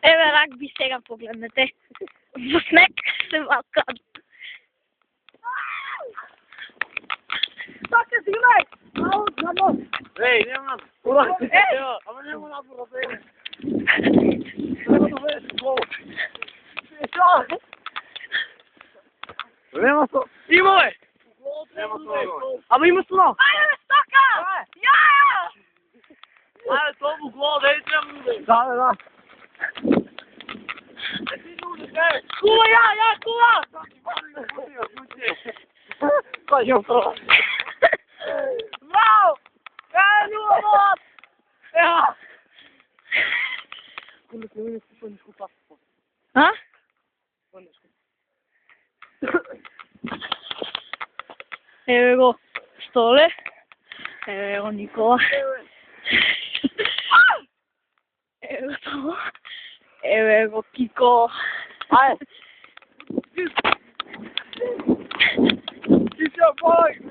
Еве рагби сега погледнете. Во снег се валкат. Така си имај! Мало за нос! Ей, нема! Ево, ама нема напора, бе! Треба да бъдеш гол! Шо? Нема со... Има, бе! Нема со... Ама има со... Ајде, бе, стока! Ја! Ајде, тоа гол, да и треба да. Да, да. Кула, ја, кула! Кој ја права? Браво! Нула мот! Ева! Кула, се не скупа, скупа. А? Еве го Столе. Еве го Никола. Еве го Томо. Еве го Кико. Ајде! Ти се бој!